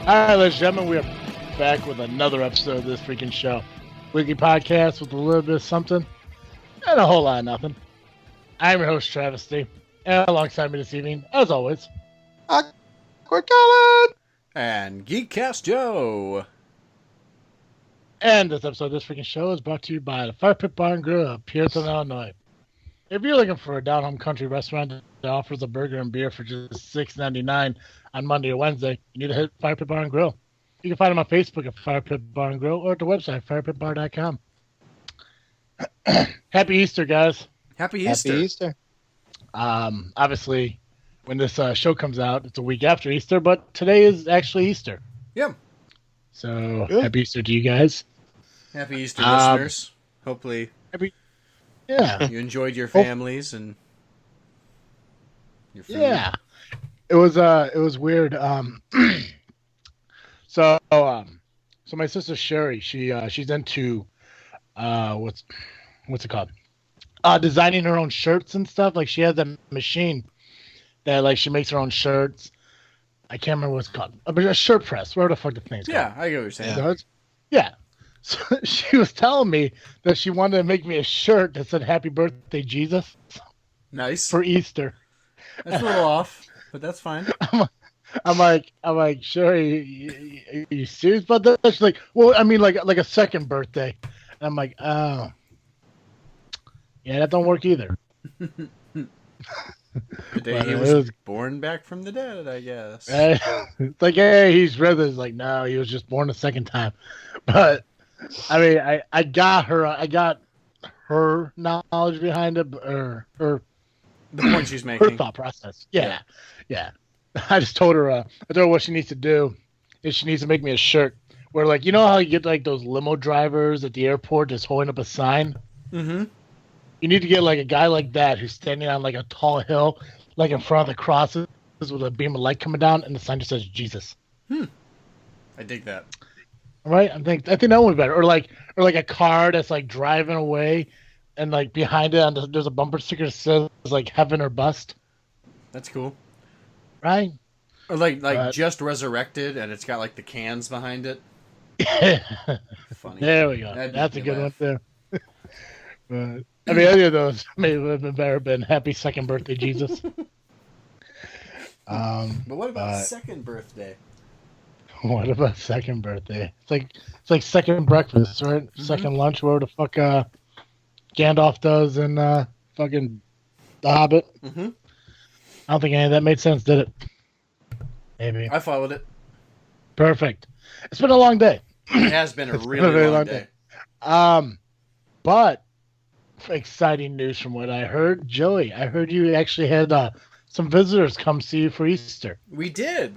All right, ladies and gentlemen, we are back with another episode of this freaking show. Weekly podcast with a little bit of something and a whole lot of nothing. I'm your host, Travesty, and alongside me this evening, as always, Colin! And Geek Cast Joe. And this episode of this freaking show is brought to you by the Firepit Bar and Grill of Peotone, Illinois. If you're looking for a down-home country restaurant that offers a burger and beer for just $6.99 on Monday or Wednesday, you need to hit Firepit Bar and Grill. You can find them on Facebook at Firepit Bar and Grill or at the website, firepitbar.com. Happy Easter, guys. Happy Easter. Happy Easter. Obviously, when this show comes out, it's a week after Easter, but today is actually Easter. Yeah. So, Good. Happy Easter to you guys. Happy Easter, listeners. Hopefully Yeah. you enjoyed your families and your food. Yeah. It was weird. So my sister Sherry, she's into what's it called? Designing her own shirts and stuff. Like she has a machine that like she makes her own shirts. I can't remember what it's called. A shirt press. Where the fuck the thing's Yeah, called? I get what you're saying. So yeah. So she was telling me that she wanted to make me a shirt that said "Happy Birthday, Jesus" Nice. for Easter. That's a little off, but that's fine. I'm like, Sherry, are you serious about that? She's like, well, I mean, like a second birthday. And I'm like, oh, yeah, that don't work either. The day But he it was born back from the dead, I guess. It's like, hey, he's risen. It's like, no, he was just born a second time. But I mean, I got her knowledge behind it, or her The point she's making. thought process. Yeah. I just told her, what she needs to do is she needs to make me a shirt where, like, you know how you get like those limo drivers at the airport just holding up a sign. Mm-hmm. You need to get like a guy like that who's standing on like a tall hill, like in front of the crosses with a beam of light coming down, and the sign just says Jesus. I dig that. All right, I think that would be better. Or like a car that's like driving away, and like behind it, there's a bumper sticker that says like heaven or bust. That's cool. Right? Or like just resurrected, and it's got like the cans behind it. Funny. There we go. That'd That's make a me good one laugh. there. But I mean, any of those may have been better. Been happy second birthday, Jesus. But what about second birthday? What about second birthday? It's like second breakfast, right? Mm-hmm. Second lunch, whatever the fuck Gandalf does in fucking The Hobbit. Mm-hmm. I don't think any of that made sense, did it? Maybe. I followed it. Perfect. It's been a long day. It has been a It's been really a very long long day. But exciting news from what I heard, Joey. I heard you actually had some visitors come see you for Easter. We did.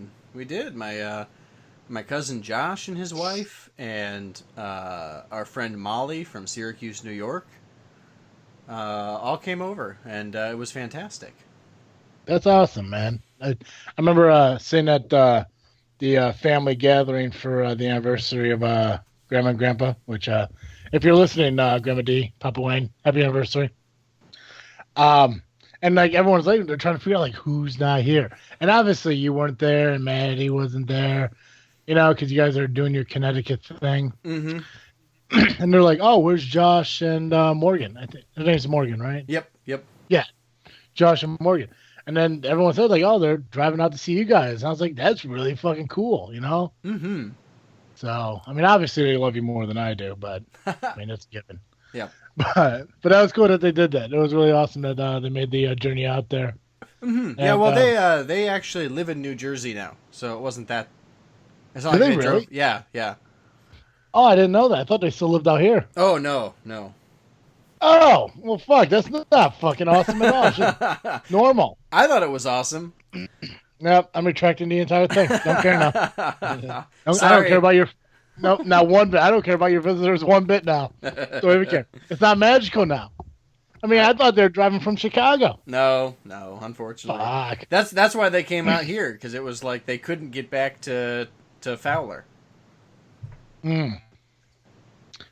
My cousin Josh and his wife, and our friend Molly from Syracuse, New York, all came over, and it was fantastic. That's awesome, man. I remember sitting at the family gathering for the anniversary of Grandma and Grandpa, which, if you're listening, Grandma D, Papa Wayne, happy anniversary. And like everyone's like, they're trying to figure out like who's not here, and obviously you weren't there, and Maddie wasn't there, you know, because you guys are doing your Connecticut thing. Mm-hmm. And they're like, oh, where's Josh and Morgan? I think his name's Morgan, right? Yep. Yeah, Josh and Morgan. And then everyone said like, oh, they're driving out to see you guys. And I was like, that's really fucking cool, you know? Mm-hmm. So, I mean, obviously they love you more than I do, but I mean, it's a given. Yeah. But that was cool that they did that. It was really awesome that they made the journey out there. Mm-hmm. And, Yeah. Well, they actually live in New Jersey now, so it wasn't that. It's not Do like they drove. really? Yeah. Oh, I didn't know that. I thought they still lived out here. Oh no. Oh, well, fuck. That's not fucking awesome at all. It's just normal. I thought it was awesome. Nope, I'm retracting the entire thing. Don't care now. I don't Sorry. care about your. Nope, not one bit. I don't care about your visitors one bit now. Don't even care. It's not magical now. I mean, I thought they were driving from Chicago. No, unfortunately. Fuck. That's why they came out here, because it was like they couldn't get back to Fowler.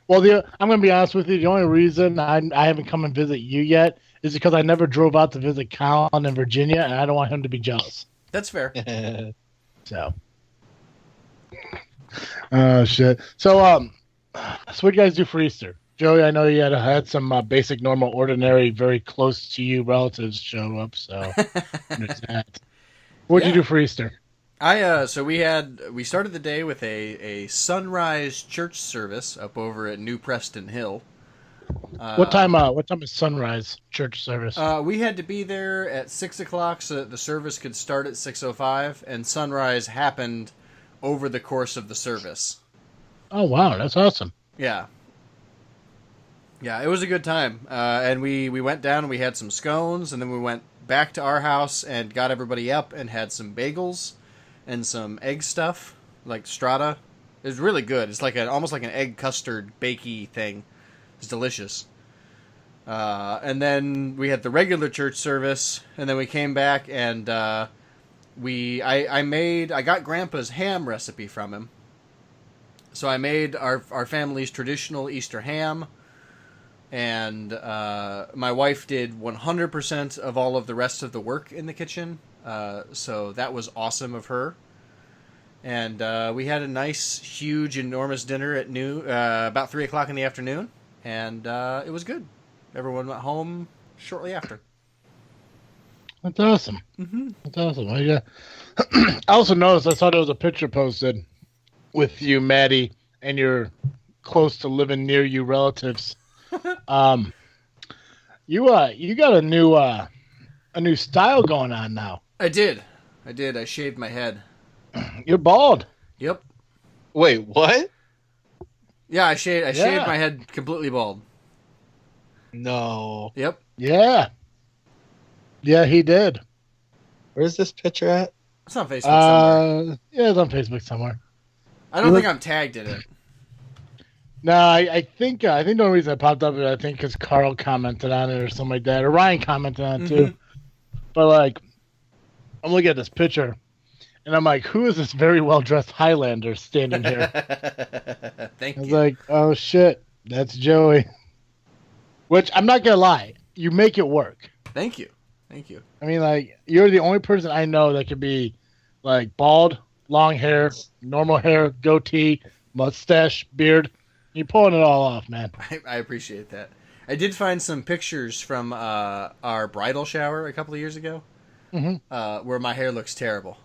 Well, I'm going to be honest with you. The only reason I haven't come and visit you yet is because I never drove out to visit Colin in Virginia, and I don't want him to be jealous. That's fair. So, Oh shit. So so what do you guys do for Easter? Joey, I know you had some basic, normal, ordinary, very close to you relatives show up. So there's that. What'd you Yeah. do for Easter? So we started the day with a sunrise church service up over at New Preston Hill. What time? What time is sunrise church service? We had to be there at 6 o'clock so that the service could start at 6:05, and sunrise happened over the course of the service. Oh wow, that's awesome. Yeah, yeah, it was a good time. And we went down and we had some scones, and then we went back to our house and got everybody up and had some bagels and some egg stuff like strata. It was really good. It's like almost like an egg custard bakey thing. It's delicious. And then we had the regular church service, and then we came back and I got Grandpa's ham recipe from him. So I made our family's traditional Easter ham, and my wife did 100% of all of the rest of the work in the kitchen. So that was awesome of her. And we had a nice, huge, enormous dinner at noon, about 3 o'clock in the afternoon, and it was good. Everyone went home shortly after. That's awesome. Mm-hmm. That's awesome. Well, yeah. I also noticed, I saw there was a picture posted with you, Maddie, and your close to living near you relatives. You got a new style going on now. I did. I shaved my head. You're bald. Yep. Wait, what? Yeah, I shaved my head completely bald. No. Yep. Yeah. Yeah, he did. Where's this picture at? It's on Facebook somewhere. Yeah, it's on Facebook somewhere. I don't think I'm tagged in it. No, I think the only reason it popped up is I think because Carl commented on it or something like that, or Ryan commented on it too. But like, I'm looking at this picture, and I'm like, who is this very well dressed Highlander standing here? Thank you. I was like, oh shit, that's Joey. Which I'm not gonna lie, you make it work. Thank you. I mean, like, you're the only person I know that could be like bald, long hair, normal hair, goatee, mustache, beard. You're pulling it all off, man. I appreciate that. I did find some pictures from our bridal shower a couple of years ago, where my hair looks terrible.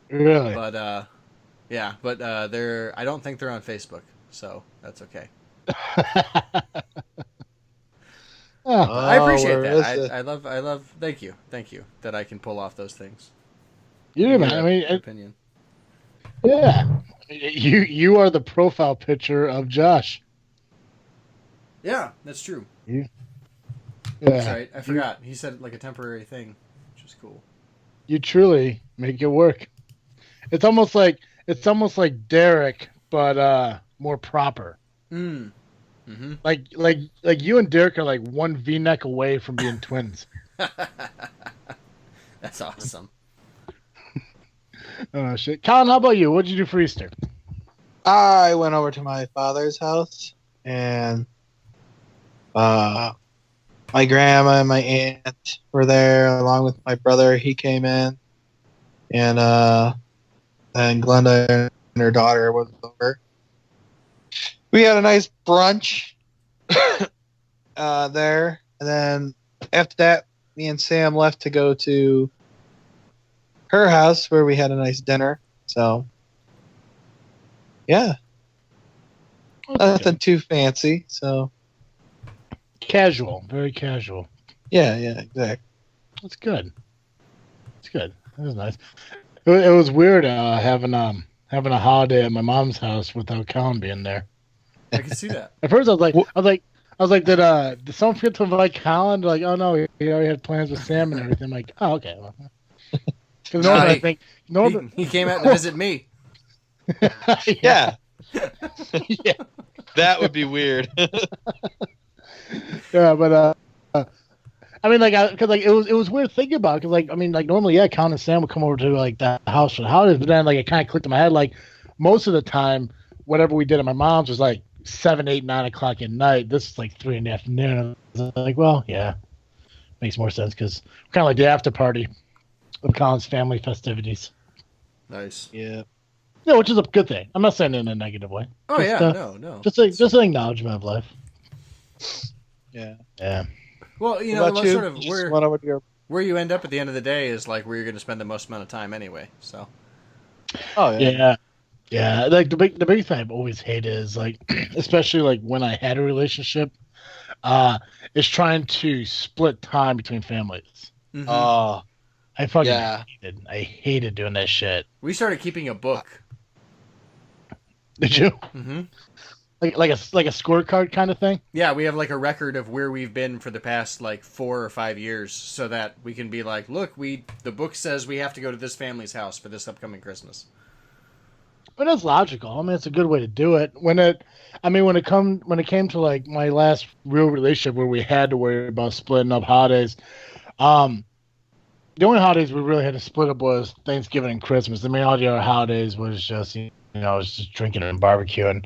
Really? But yeah, but they're. I don't think they're on Facebook, so that's okay. I appreciate that. I love. Thank you that I can pull off those things. Yeah, man. I mean, opinion. Yeah, you are the profile picture of Josh. Yeah, that's true. Yeah. That's right. I forgot. He said like a temporary thing, which is cool. You truly make it work. It's almost like Derek, but more proper. Mm-hmm. Like you and Derek are like one V-neck away from being twins. That's awesome. Oh shit, Colin, how about you? What'd you do for Easter? I went over to my father's house, and my grandma and my aunt were there along with my brother. He came in, and Glenda and her daughter was over. We had a nice brunch there, and then after that, me and Sam left to go to her house where we had a nice dinner. So, yeah, nothing too fancy. So, casual, very casual. Yeah, exactly. That's good. It's good. That was nice. It was weird having a holiday at my mom's house without Colin being there. I can see that. At first, I was like, did someone forget to invite Colin? They're like, oh no, he already had plans with Sam and everything. I'm like, oh okay. Because normally I think he came out to visit me. Yeah. Yeah. That would be weird. Yeah, but I mean, because it was weird thinking about it. Because like, I mean, like normally, yeah, Colin and Sam would come over to like the house for the holidays, but then like it kind of clicked in my head. Like most of the time, whatever we did at my mom's was like 7, 8, 9 o'clock at night. This is like 3 in the afternoon. I was like, well, yeah, makes more sense because kind of like the after party of Colin's family festivities. Nice. Yeah. Yeah, which is a good thing. I'm not saying it in a negative way. Oh just, yeah, no. Just an acknowledgement of life. Yeah. Yeah. Well, you What know, about you? sort of You just went over to your. where you end up at the end of the day is like where you're going to spend the most amount of time anyway. So. Oh yeah. Yeah. Yeah. Like the big thing I've always hated is like, especially like when I had a relationship, is trying to split time between families. Mm-hmm. Oh. I fucking Yeah. hated doing that shit. We started keeping a book. Did you? Mm-hmm. Like a scorecard kind of thing? Yeah, we have like a record of where we've been for the past like 4 or 5 years, so that we can be like, look, the book says we have to go to this family's house for this upcoming Christmas. But that's logical. I mean, it's a good way to do it. When it came to like my last real relationship where we had to worry about splitting up holidays, the only holidays we really had to split up was Thanksgiving and Christmas. I mean, all the other holidays was just it was just drinking and barbecuing.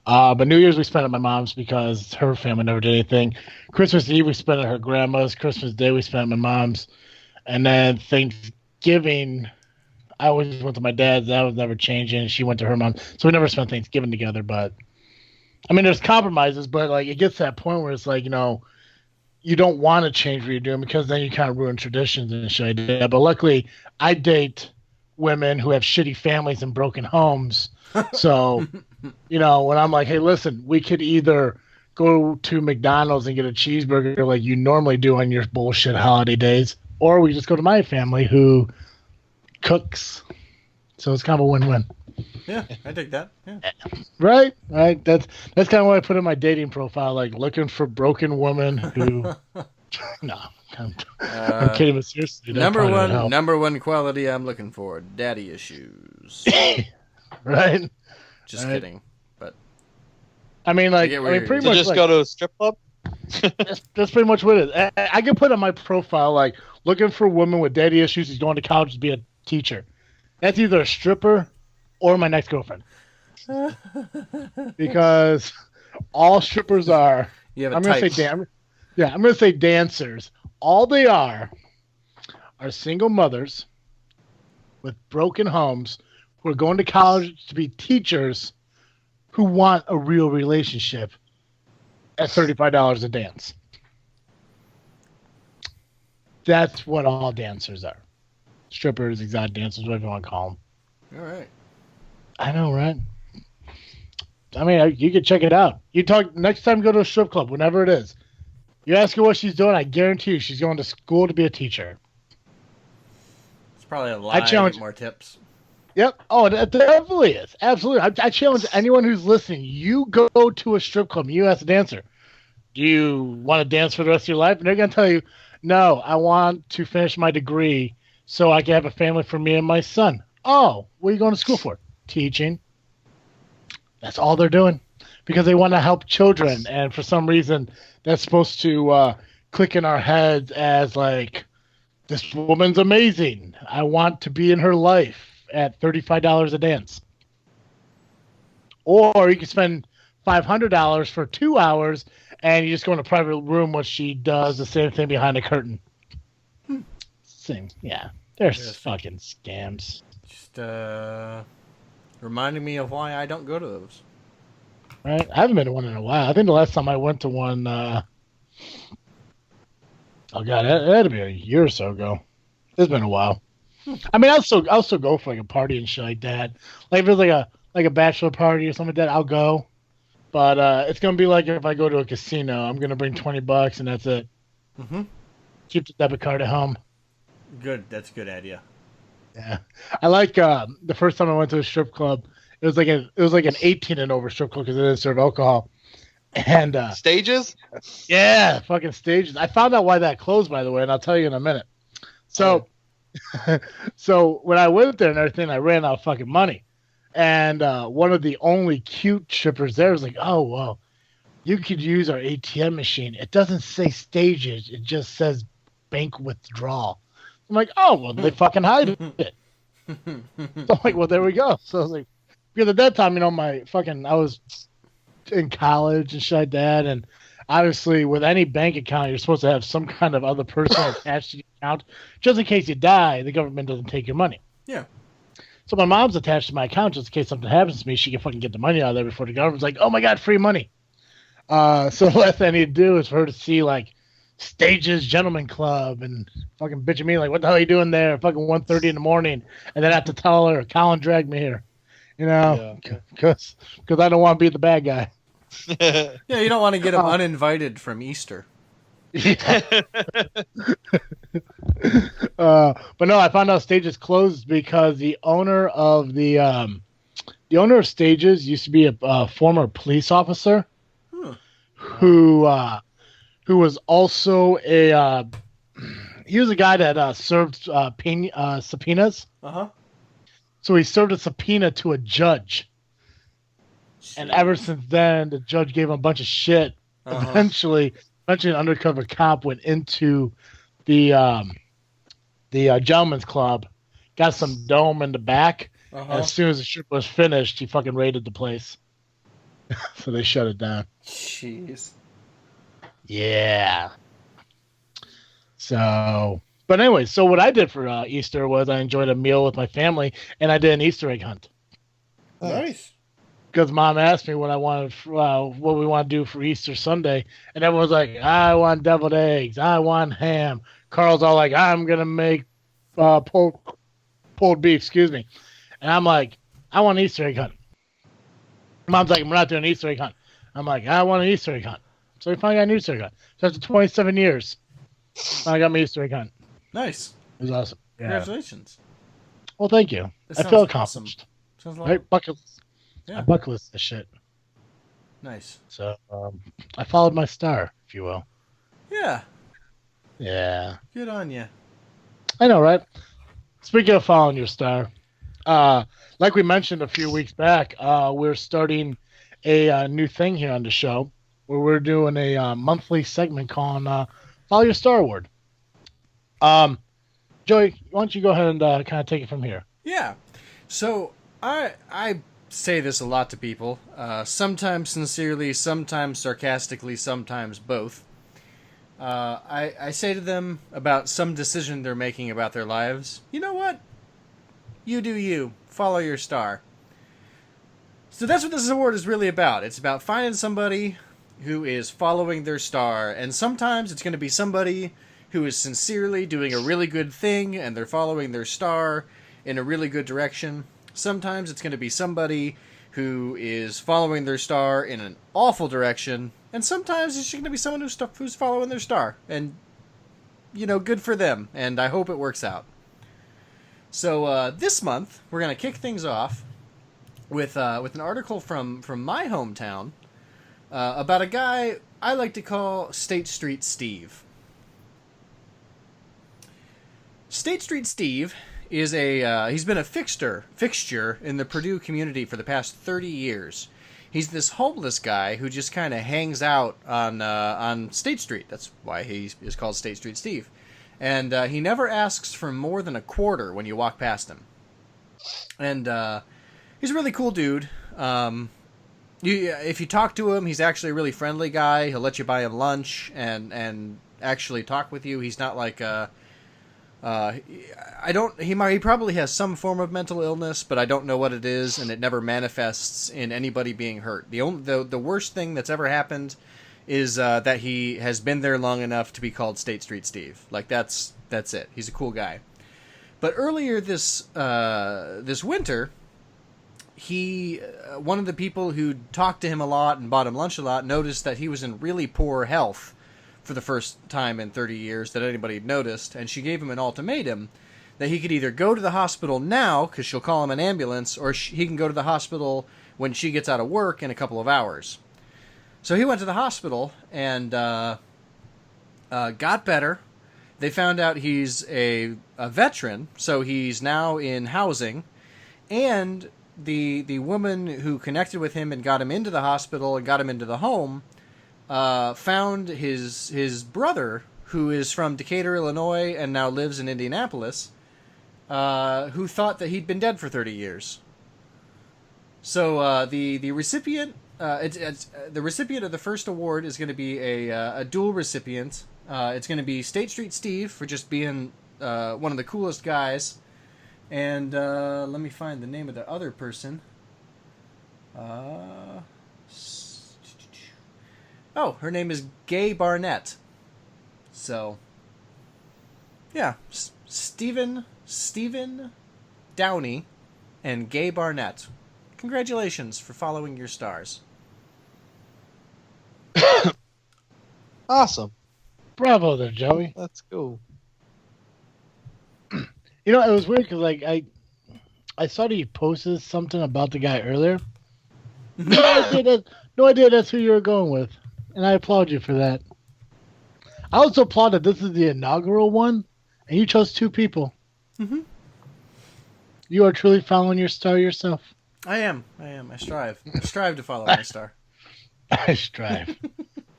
But New Year's we spent at my mom's because her family never did anything. Christmas Eve we spent at her grandma's. Christmas Day we spent at my mom's, and then Thanksgiving I always went to my dad's. That was never changing. She went to her mom, so we never spent Thanksgiving together. But I mean, there's compromises, but like it gets to that point where it's like you don't want to change what you're doing because then you kind of ruin traditions and shit like that. But luckily, I date women who have shitty families and broken homes. So, when I'm like, hey, listen, we could either go to McDonald's and get a cheeseburger like you normally do on your bullshit holiday days, or we just go to my family who cooks. So it's kind of a win-win. Yeah, I dig that. Yeah. Right. That's kind of what I put in my dating profile, like looking for broken women who. No, I'm kidding, but seriously. Number one quality I'm looking for: daddy issues. Right. Just kidding, but I mean, pretty much just go to a strip club. that's pretty much what it is. I can put on my profile like looking for a woman with daddy issues who's going to college to be a teacher. That's either a stripper or my next girlfriend. Because all strippers are. You have a I'm going to say dancers. All they are single mothers with broken homes who are going to college to be teachers who want a real relationship at $35 a dance. That's what all dancers are. Strippers, exotic dancers, whatever you want to call them. All right. I know, right? I mean, you can check it out. You talk next time, go to a strip club, whenever it is. You ask her what she's doing, I guarantee you she's going to school to be a teacher. It's probably a lie to get more tips. Yep. Oh, it definitely is. Absolutely. I challenge anyone who's listening. You go to a strip club and you ask a dancer, do you want to dance for the rest of your life? And they're going to tell you, no, I want to finish my degree so I can have a family for me and my son. Oh, what are you going to school for? Teaching. That's all they're doing because they want to help children. And for some reason, that's supposed to click in our heads as like, this woman's amazing. I want to be in her life at $35 a dance. Or you can spend $500 for 2 hours and you just go in a private room where she does the same thing behind a curtain. Same. Yeah. They're fucking scams. Just reminding me of why I don't go to those. Right? I haven't been to one in a while. I think the last time I went to one, oh God, it had to be a year or so ago. It's been a while. I mean, I'll still go for like a party and shit like that. Like if it's like a bachelor party or something like that, I'll go. But it's gonna be like if I go to a casino, I'm gonna bring $20 and that's it. Mm-hmm. Keep the debit card at home. Good, that's a good idea. Yeah, I like the first time I went to a strip club. It was like an 18 and over strip club because it didn't serve alcohol. And stages. Yeah, fucking stages. I found out why that closed, by the way, and I'll tell you in a minute. So. So when I went there and everything, I ran out of fucking money. And one of the only cute strippers there was like, oh, well, you could use our ATM machine. It doesn't say stages. It just says bank withdrawal. I'm like, oh, well, they fucking hide it. So I'm like, well, there we go. So I was like, because at that time, I was in college and shit like that. And obviously, with any bank account, you're supposed to have some kind of other person attached to the account. Just in case you die, the government doesn't take your money. Yeah. So my mom's attached to my account just in case something happens to me. She can fucking get the money out of there before the government's like, oh my God, free money. So the last thing I need to do is for her to see like Stages Gentleman Club and fucking bitch at me like, what the hell are you doing there? Fucking 1:30 in the morning. And then I have to tell her, Colin dragged me here. Because I don't want to be the bad guy. Yeah, you don't want to get him uninvited from Easter. But no, I found out Stages closed because the owner of Stages used to be a former police officer who was also he was a guy that served subpoenas. So he served a subpoena to a judge. And ever since then, the judge gave him a bunch of shit. Eventually, an undercover cop went into the gentleman's club, got some dome in the back, and as soon as the shit was finished, he fucking raided the place. So they shut it down. Jeez. Yeah. So, but anyway, so what I did for Easter was I enjoyed a meal with my family, and I did an Easter egg hunt. Nice. Because Mom asked me what I wanted, what we want to do for Easter Sunday, and everyone's like, I want deviled eggs, I want ham. Carl's all like, I'm gonna make pulled beef, excuse me, and I'm like, I want an Easter egg hunt. Mom's like, we're not doing an Easter egg hunt. I'm like, I want an Easter egg hunt. So we finally got an Easter egg hunt. So after 27 years, I got my Easter egg hunt. Nice. It was awesome. Yeah. Congratulations. Well, thank you. I feel accomplished. Awesome. Sounds like right, bucket list. Yeah. I bucket list the shit. Nice. So I followed my star, if you will. Yeah. Yeah. Good on you. I know, right? Speaking of following your star, like we mentioned a few weeks back, we're starting a new thing here on the show where we're doing a monthly segment called Follow Your Star Award. Joey, why don't you go ahead and kind of take it from here? Yeah. So I say this a lot to people, sometimes sincerely, sometimes sarcastically, sometimes both. I say to them about some decision they're making about their lives, you know what? You do you. Follow your star. So that's what this award is really about. It's about finding somebody who is following their star, and sometimes it's going to be somebody who is sincerely doing a really good thing, and they're following their star in a really good direction. Sometimes it's going to be somebody who is following their star in an awful direction, and sometimes it's going to be someone who's following their star, and, you know, good for them, and I hope it works out. So this month, we're going to kick things off with an article from my hometown about a guy I like to call State Street Steve. State Street Steve is he's been a fixture in the Purdue community for the past 30 years. He's this homeless guy who just kind of hangs out on State Street. That's why he is called State Street Steve. And he never asks for more than a quarter when you walk past him. And he's a really cool dude. If you talk to him, he's actually a really friendly guy. He'll let you buy him lunch and actually talk with you. He's not like he probably has some form of mental illness, but I don't know what it is, and it never manifests in anybody being hurt. The worst thing that's ever happened is that he has been there long enough to be called State Street Steve. Like that's it. He's a cool guy. But earlier this winter, one of the people who talked to him a lot and bought him lunch a lot noticed that he was in really poor health for the first time in 30 years that anybody had noticed, and she gave him an ultimatum that he could either go to the hospital now, because she'll call him an ambulance, or he can go to the hospital when she gets out of work in a couple of hours. So he went to the hospital and got better. They found out he's a veteran, so he's now in housing, and the woman who connected with him and got him into the hospital and got him into the home found his brother, who is from Decatur, Illinois, and now lives in Indianapolis, who thought that he'd been dead for 30 years. So the recipient, the recipient of the first award is going to be a dual recipient. It's going to be State Street Steve for just being one of the coolest guys And let me find the name of the other person. Oh, her name is Gay Barnett. So, yeah, Stephen Downey and Gay Barnett. Congratulations for following your stars. Awesome. Bravo there, Joey. That's cool. You know, it was weird because like I saw that you posted something about the guy earlier. No idea that's who you were going with, and I applaud you for that. I also applaud that this is the inaugural one, and you chose 2 people. Mm-hmm. You are truly following your star yourself. I am. I strive. I strive to follow my star. I strive.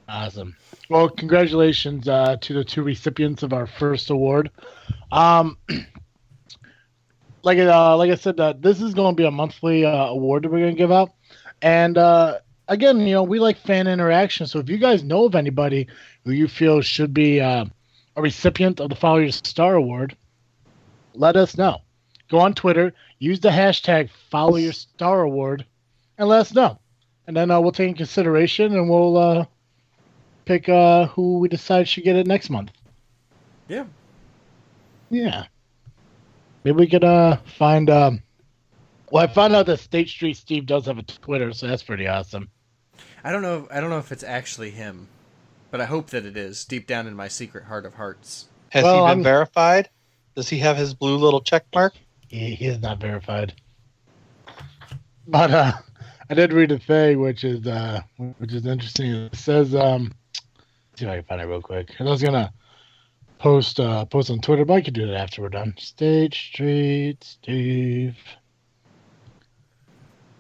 Awesome. Well, congratulations to the 2 recipients of our first award. Like I said, this is going to be a monthly award that we're going to give out. And again, you know, we like fan interaction. So if you guys know of anybody who you feel should be a recipient of the Follow Your Star Award, let us know. Go on Twitter, use the hashtag Follow Your Star Award, and let us know. And then we'll take in consideration and we'll pick who we decide should get it next month. Yeah. Yeah. Maybe we could find. Well, I found out that State Street Steve does have a Twitter, so that's pretty awesome. I don't know if it's actually him, but I hope that it is deep down in my secret heart of hearts. Has he been verified? Does he have his blue little check mark? He is not verified. But I did read a thing which is interesting. It says, let's see if I can find it real quick. I was gonna post on Twitter, but I could do that after we're done. State Street Steve.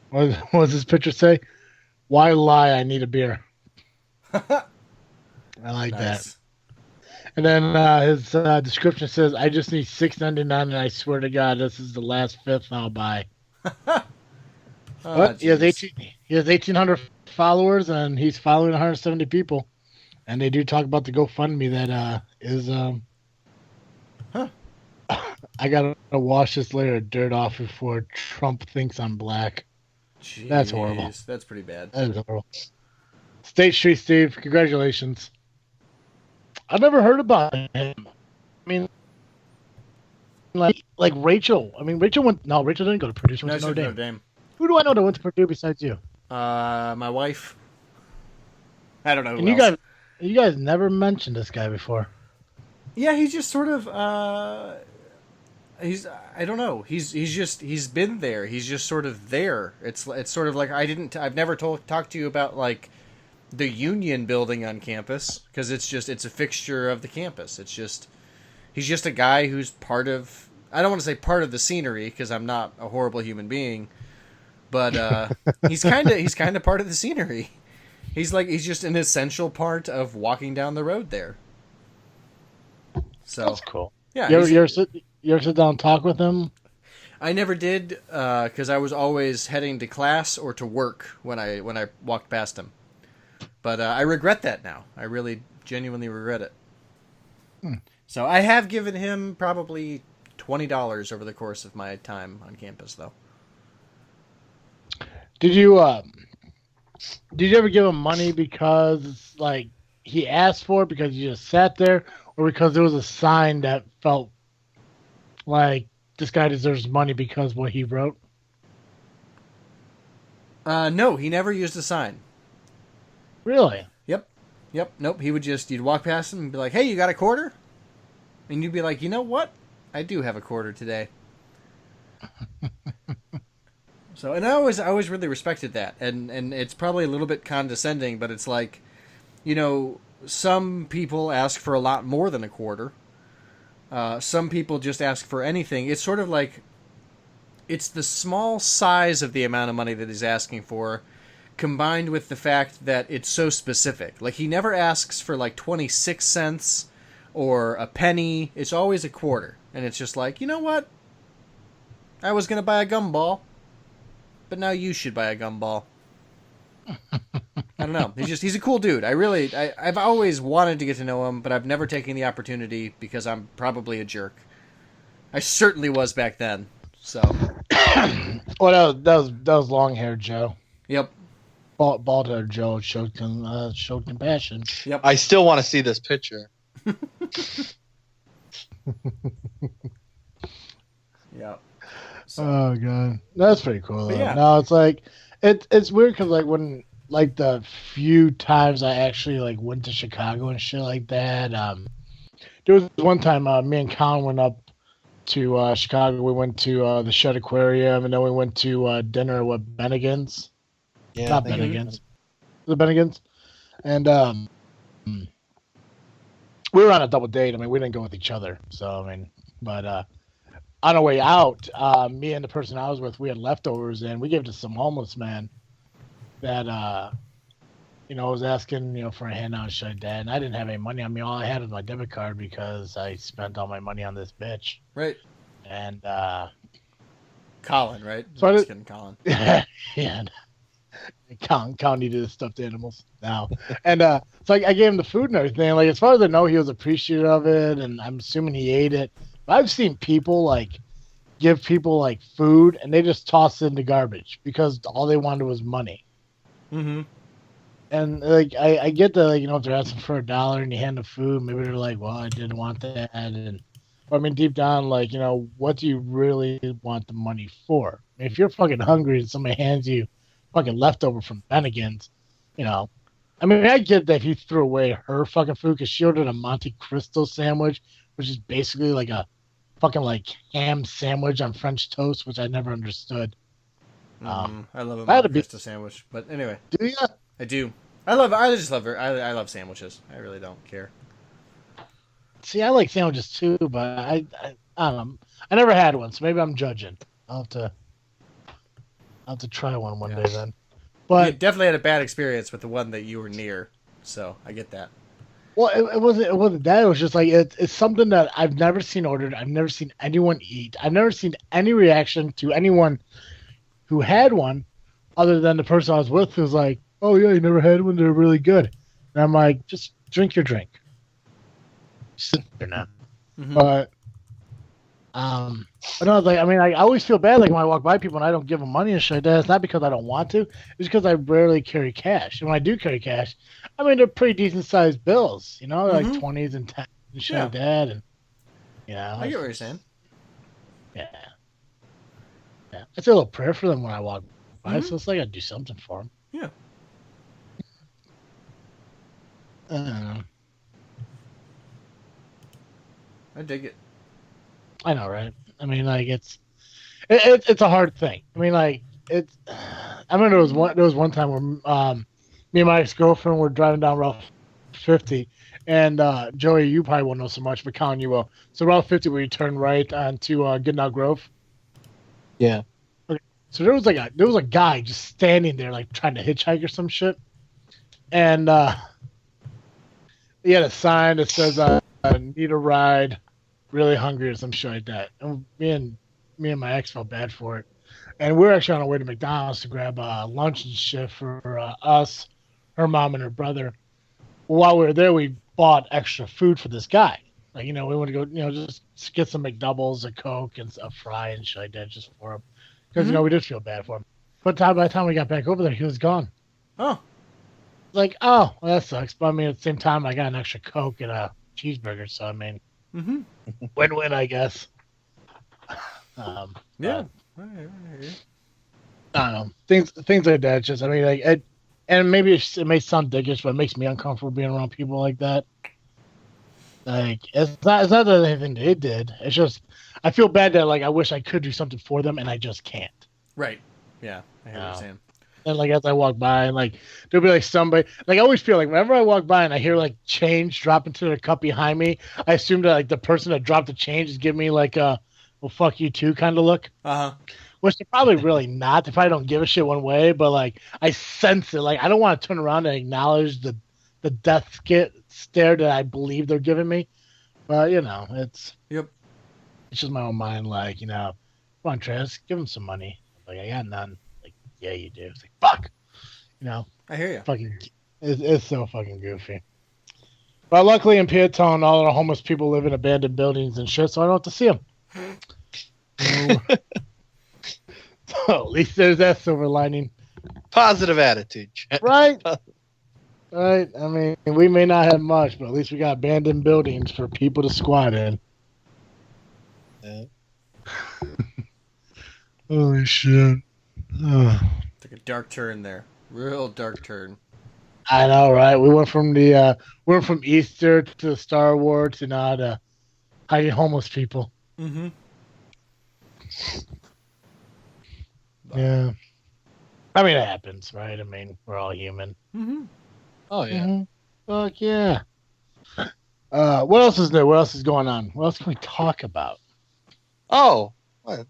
What does this picture say? Why lie? I need a beer. I like that. And then his description says, "I just need $6.99, and I swear to God, this is the last fifth I'll buy." But he has 1,800 followers, and he's following 170 people. And they do talk about the GoFundMe that is. I gotta wash this layer of dirt off before Trump thinks I'm black. Jeez, that's horrible. That's pretty bad. That is horrible. State Street Steve, congratulations. I've never heard about him. I mean, like Rachel. I mean, Rachel didn't go to Purdue. She went to Notre Dame. Who do I know that went to Purdue besides you? My wife. I don't know. And you guys never mentioned this guy before. Yeah, he's just sort of. I don't know. He's been there. He's just sort of there. It's sort of like I've never talked to you about like the Union building on campus because it's a fixture of the campus. He's just a guy who's part of. I don't want to say part of the scenery because I'm not a horrible human being, but he's kind of part of the scenery. He's just an essential part of walking down the road there. So that's cool. Yeah, you ever sit down and talk with him? I never did because I was always heading to class or to work when I walked past him. But I regret that now. I really genuinely regret it. So I have given him probably $20 over the course of my time on campus, though. Did you ever give him money because like he asked for it because you just sat there, or because there was a sign that felt like this guy deserves money because what he wrote? No, he never used a sign. Really? Yep. Nope. You'd walk past him and be like, "Hey, you got a quarter?" And you'd be like, "You know what? I do have a quarter today." So, and I always really respected that, and it's probably a little bit condescending, but it's like, you know, some people ask for a lot more than a quarter. Some people just ask for anything. It's sort of like, it's the small size of the amount of money that he's asking for, combined with the fact that it's so specific. Like, he never asks for like 26 cents or a penny. It's always a quarter, and it's just like, you know what? I was gonna buy a gumball, but now you should buy a gumball. I don't know. He's a cool dude. I've always wanted to get to know him, but I've never taken the opportunity because I'm probably a jerk. I certainly was back then. So, well, that was long hair Joe. yep. Bald hair Joe showed compassion. Yep. I still want to see this picture. Yep. So, Oh god, that's pretty cool. But Though. yeah. No, it's like it's weird because like when like the few times I actually like went to Chicago and shit like that. There was one time me and Colin went up to Chicago. We went to the Shed Aquarium, and then we went to dinner with Bennigan's. Yeah, Not I think Bennigan's. The Bennigan's, and we were on a double date. I mean, we didn't go with each other, so I mean, but on our way out, me and the person I was with, we had leftovers, and we gave it to some homeless man that was asking for a handout and shit like that, and I didn't have any money on me. All I had was my debit card because I spent all my money on this bitch. right. And Colin, right? So I Just did- kidding, Colin. yeah, Count needed his stuffed animals now, and so I gave him the food and everything. Like as far as I know, he was appreciative of it, and I'm assuming he ate it. But I've seen people like give people like food, and they just toss it in the garbage because all they wanted was money. Mm-hmm. And like I get that, like, if they're asking for $1 and you hand them food, maybe they're like, well, I didn't want that, and I mean deep down, like, what do you really want the money for? I mean, if you're fucking hungry and somebody hands you fucking leftover from Bennigan's, I mean, I get that if you threw away her fucking food because she ordered a Monte Cristo sandwich, which is basically like a fucking like ham sandwich on French toast, which I never understood. I love a I had Monte to be- Cristo sandwich, but anyway, Do you? I do. I just love her. I love sandwiches. I really don't care. See, I like sandwiches too, but I don't know. I never had one, so maybe I'm judging. I'll have to try one Yeah. day then. You But definitely had a bad experience with the one that you were near, so I get that. well, it wasn't that. It was just like it's something that I've never seen ordered. I've never seen anyone eat. I've never seen any reaction to anyone who had one, other than the person I was with who's like, "Oh yeah, you never had one. They're really good." And I'm like, "Just drink your drink. Sit there now." Mhm. But but no, like, I mean, I always feel bad like when I walk by people and I don't give them money and shit like that. It's not because I don't want to. It's because I rarely carry cash. And when I do carry cash, I mean, they're pretty decent sized bills. They're like Mhm. 20s and 10s and shit Yeah. like that. And I get what you're saying. yeah. I say a little prayer for them when I walk by, Mhm. so it's like I do something for them. Yeah. I don't know. I dig it. I know, right? I mean, like it's a hard thing. I mean, like it's. I remember there was one time where me and my ex girlfriend were driving down Route 50, and Joey, you probably won't know so much, but Colin, you will. So Route 50, where you turn right onto Goodnow Grove. Yeah. So there was a guy just standing there like trying to hitchhike or some shit, and he had a sign that says "Need a ride, really hungry" or some shit like that. And me and my ex felt bad for it, and we were actually on our way to McDonald's to grab lunch and shit for us, her mom, and her brother. While we were there, we bought extra food for this guy. Like, we want to go, just get some McDoubles, a Coke, and a fry and shit like that just for him. Because, we did feel bad for him. But by the time we got back over there, he was gone. Oh, Like, oh, well, that sucks. But I mean, at the same time, I got an extra Coke and a cheeseburger. So, I mean, mm-hmm. win-win, I guess. Yeah. I don't know. Things like that. Just, I mean, like, and maybe it may sound dickish, but it makes me uncomfortable being around people like that. Like, it's not that anything they did. It's just, I feel bad that, like, I wish I could do something for them and I just can't. Right. Yeah. I hear what you're saying. And like as I walk by, and like there'll be like somebody, like I always feel like whenever I walk by and I hear like change drop into the cup behind me, I assume that like the person that dropped the change is giving me like a "well, fuck you too" kind of look. Which they're probably really not. They probably don't give a shit one way, but like I sense it. Like I don't want to turn around and acknowledge the death stare that I believe they're giving me. But it's just my own mind. Like come on, Travis, give them some money. Like I got none. Yeah, you do. It's like, fuck. I hear you. Fucking, it's so fucking goofy. But luckily in Peotone, all the homeless people live in abandoned buildings and shit, so I don't have to see them. At least there's that silver lining. Positive attitude. Right? Right. I mean, we may not have much, but at least we got abandoned buildings for people to squat in. Yeah. Holy shit. Oh. Took a dark turn there. Real dark turn. I know, right? We went from Easter to Star Wars to now to hiding homeless people. Mm-hmm. Yeah. I mean, it happens, right? I mean, we're all human. Mm-hmm. Oh yeah. Mm-hmm. Fuck yeah. What else is new? What else is going on? What else can we talk about? Oh, what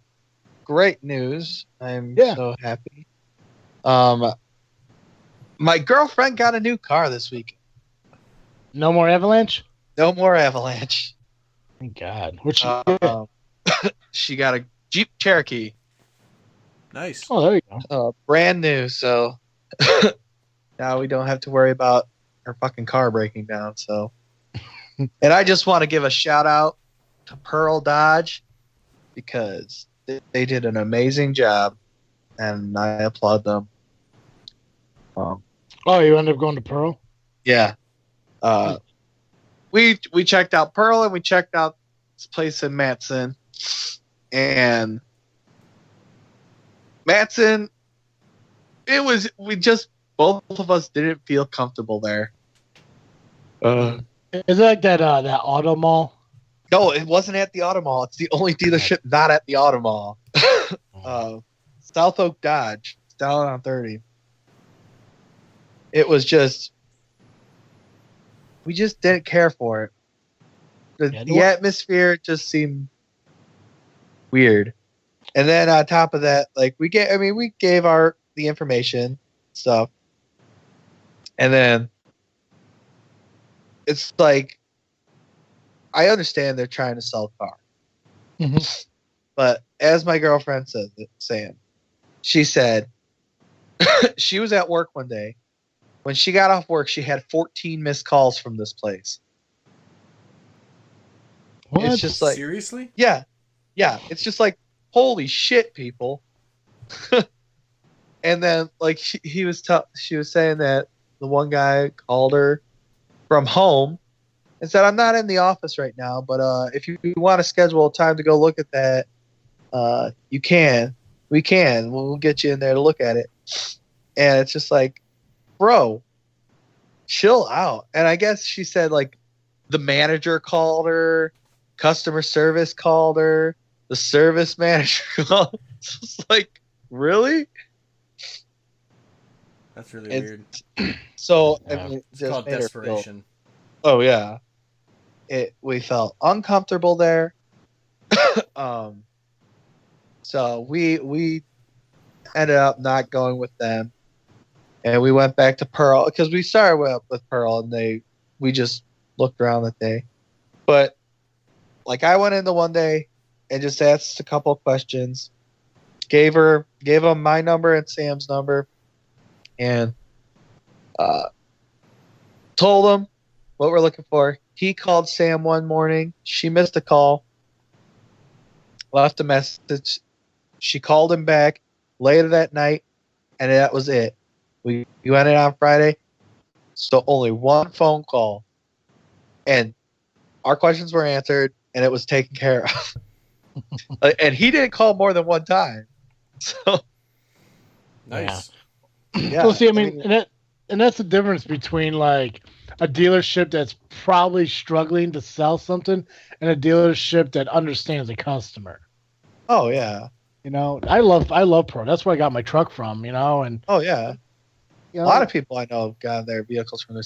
great news! I'm so happy. My girlfriend got a new car this week. No more Avalanche? No more Avalanche. Thank God. What she get? She got a Jeep Cherokee. Nice. Oh, there you go. Brand new, so now we don't have to worry about her fucking car breaking down. So, and I just want to give a shout out to Pearl Dodge because they did an amazing job, and I applaud them. Oh, you ended up going to Pearl? Yeah. We checked out Pearl and we checked out this place in Matson, and Matson, both of us didn't feel comfortable there. Is it like that auto mall? No, it wasn't at the auto mall. It's the only dealership not at the auto mall. South Oak Dodge. It's down on 30. It was just, we just didn't care for it. The atmosphere just seemed weird. And then on top of that, like we gave the information stuff, and then it's like, I understand they're trying to sell a car, but as my girlfriend said, Sam, she said she was at work one day. When she got off work, she had 14 missed calls from this place. What? It's just like, seriously? Yeah. It's just like, holy shit, people. And then, like, she was saying that the one guy called her from home and said, I'm not in the office right now, but if you want to schedule a time to go look at that, you can. We can. We'll get you in there to look at it. And it's just like, bro, chill out. And I guess she said, like, the manager called her, customer service called her, the service manager called. It's just like, really? That's really weird. So, Yeah. I mean, It's called desperation. Oh yeah, we felt uncomfortable there. So we ended up not going with them, and we went back to Pearl because we started with Pearl, and we just looked around that day. But like, I went in the one day and just asked a couple of questions, gave them my number and Sam's number, and told him what we're looking for. He called Sam one morning. She missed a call, left a message. She called him back later that night, and that was it. We went in on Friday, so only one phone call, and our questions were answered, and it was taken care of. And he didn't call more than one time. So Nice. yeah. So see, I mean, and that's the difference between like a dealership that's probably struggling to sell something and a dealership that understands the customer. Oh yeah. You know, I love Pro. That's where I got my truck from. You know, and Oh yeah. you know, A lot of people I know have gotten their vehicles from there.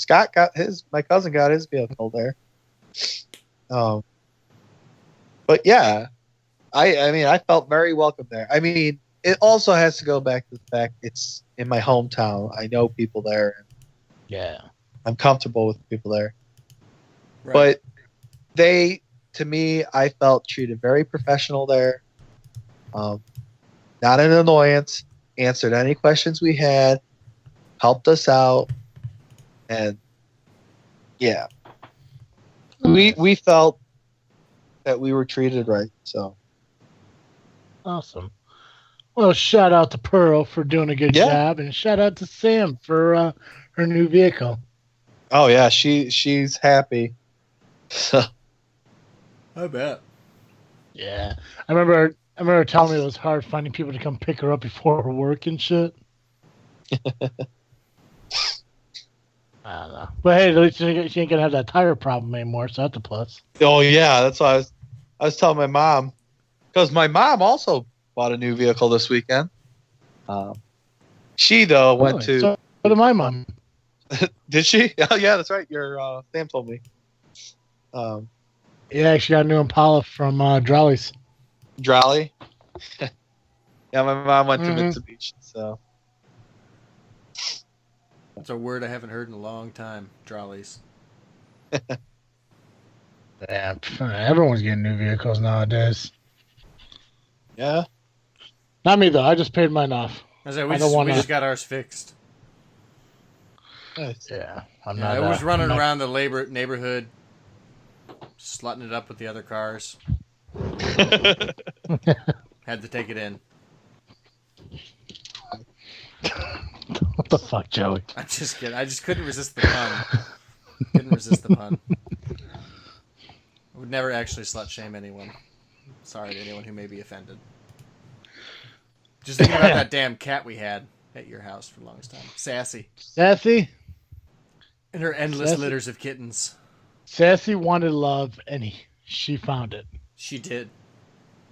My cousin got his vehicle there. But yeah, I mean, I felt very welcome there. I mean, it also has to go back to the fact it's in my hometown. I know people there. And yeah. I'm comfortable with people there. Right. But to me, I felt treated very professional there. Not an annoyance. Answered any questions we had. Helped us out. And yeah, we felt that we were treated right. So Awesome. Well, shout out to Pearl for doing a good Yeah. job, and shout out to Sam for her new vehicle. Oh yeah, she's happy. So, I bet. Yeah, I remember telling me it was hard finding people to come pick her up before her work and shit. I don't know, but hey, at least she ain't gonna have that tire problem anymore, so that's a plus. oh yeah, that's why I was telling my mom, because my mom also bought a new vehicle this weekend. She though went Really? to. So did my mom. Did she? Oh yeah, that's right. Your Sam told me. Yeah, she got a new Impala from Drolly's. Drolly. Yeah, my mom went to Mhm. Mitsubishi. So That's a word I haven't heard in a long time. Drollies. Yeah, everyone's getting new vehicles nowadays. yeah, Not me though. I just paid mine off. I said, I we don't wanna- just got ours fixed. nice. Yeah, I'm Yeah, not. I was running I'm not- around the neighborhood, slutting it up with the other cars. Had to take it in. What the fuck, Joey? I'm just kidding. I just couldn't resist the pun. Couldn't resist the pun. I would never actually slut shame anyone. Sorry to anyone who may be offended. Just thinking about that damn cat we had at your house for the longest time. Sassy. Sassy And her endless litters of kittens. wanted love, and she found it. She did.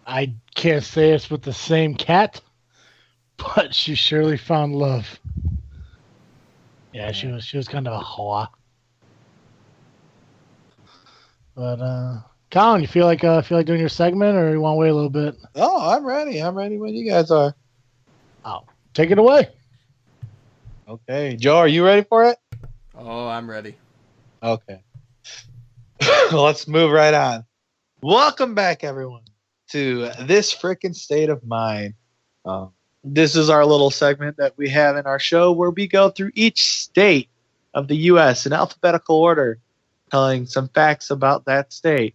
I can't say it's with the same cat, but she surely found love. Yeah, she was kind of a hoa. But Colin, you feel like doing your segment, or you want to wait a little bit? Oh, I'm ready. I'm ready when you guys are. Oh, take it away. Okay, Joe, are you ready for it? Oh, I'm ready. Okay. Let's move right on. Welcome back, everyone, to This Frickin' State of Mind. This is our little segment that we have in our show where we go through each state of the U.S. in alphabetical order, telling some facts about that state.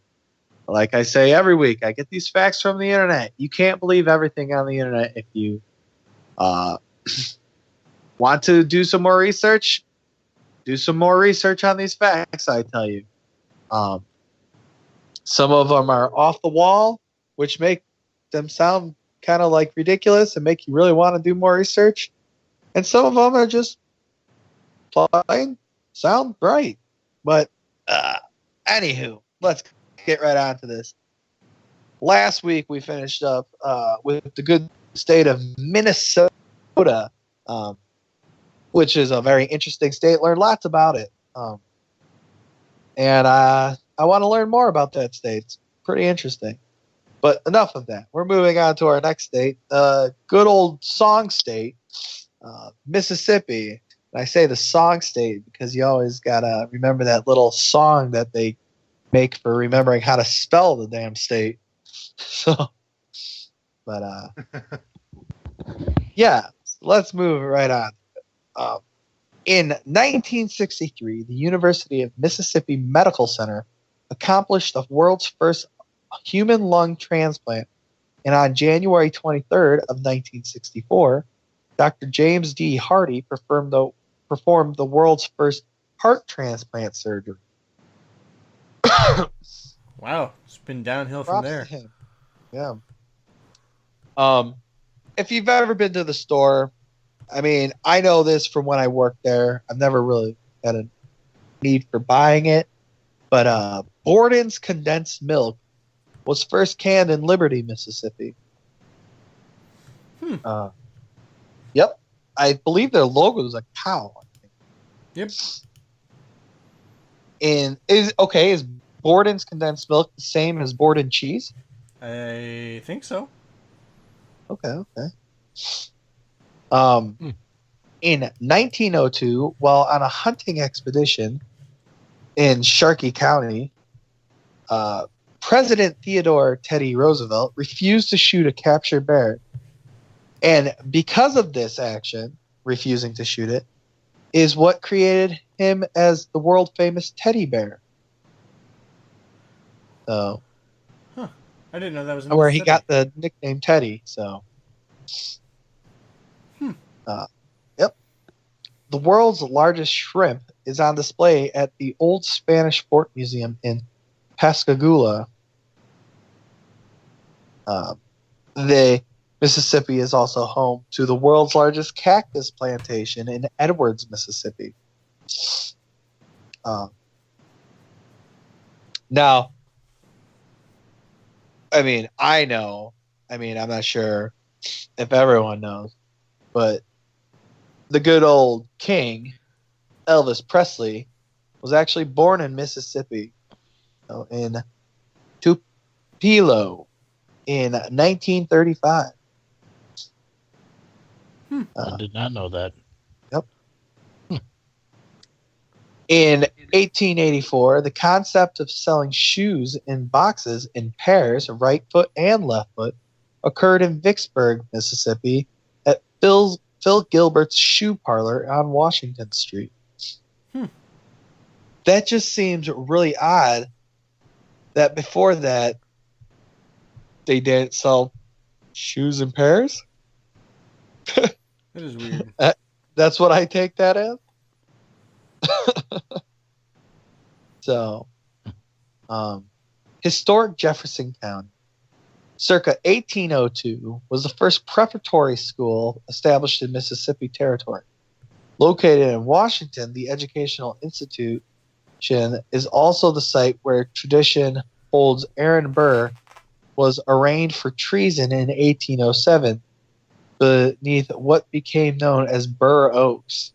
Like I say every week, I get these facts from the internet. You can't believe everything on the internet. If you want to do some more research, do some more research on these facts, I tell you. Some of them are off the wall, which make them sound kind of like ridiculous and make you really want to do more research. And some of them are just plain sound right. But anywho, let's get right on to this. Last week we finished up with the good state of Minnesota, which is a very interesting state. Learned lots about it. And I want to learn more about that state. It's pretty interesting. But enough of that. We're moving on to our next state, good old song state, Mississippi. And I say the song state because you always got to remember that little song that they make for remembering how to spell the damn state. So, but yeah, let's move right on. In 1963, the University of Mississippi Medical Center accomplished the world's first human lung transplant. And on January 23rd of 1964, Dr. James D. Hardy performed the world's first heart transplant surgery. Wow, it's been downhill from Props there. to him. Yeah. If you've ever been to the store, I mean, I know this from when I worked there. I've never really had a need for buying it. But Borden's condensed milk was first canned in Liberty, Mississippi. Yep. I believe their logo was a cow. Yep. Is Borden's condensed milk the same as Borden cheese? I think so. Okay. In 1902, while on a hunting expedition in Sharkey County, President Theodore Teddy Roosevelt refused to shoot a captured bear. And because of this action, refusing to shoot it, is what created him as the world famous teddy bear. So, I didn't know that was in where he Mississippi. got the nickname Teddy. So, Yep. The world's largest shrimp is on display at the Old Spanish Fort Museum in Pascagoula. The Mississippi is also home to the world's largest cactus plantation in Edwards, Mississippi. Now, I know. I'm not sure if everyone knows, but the good old king, Elvis Presley, was actually born in Mississippi, in Tupelo, in 1935. I did not know that. Yep. In 1884, the concept of selling shoes in boxes in pairs, right foot and left foot, occurred in Vicksburg, Mississippi, at Phil Gilbert's Shoe Parlor on Washington Street. That just seems really odd that before that they didn't sell shoes in pairs. That is weird. That's what I take that as. So, historic Jefferson County, circa 1802, was the first preparatory school established in Mississippi Territory. Located in Washington, the Educational Institution is also the site where tradition holds Aaron Burr was arraigned for treason in 1807 beneath what became known as Burr Oaks.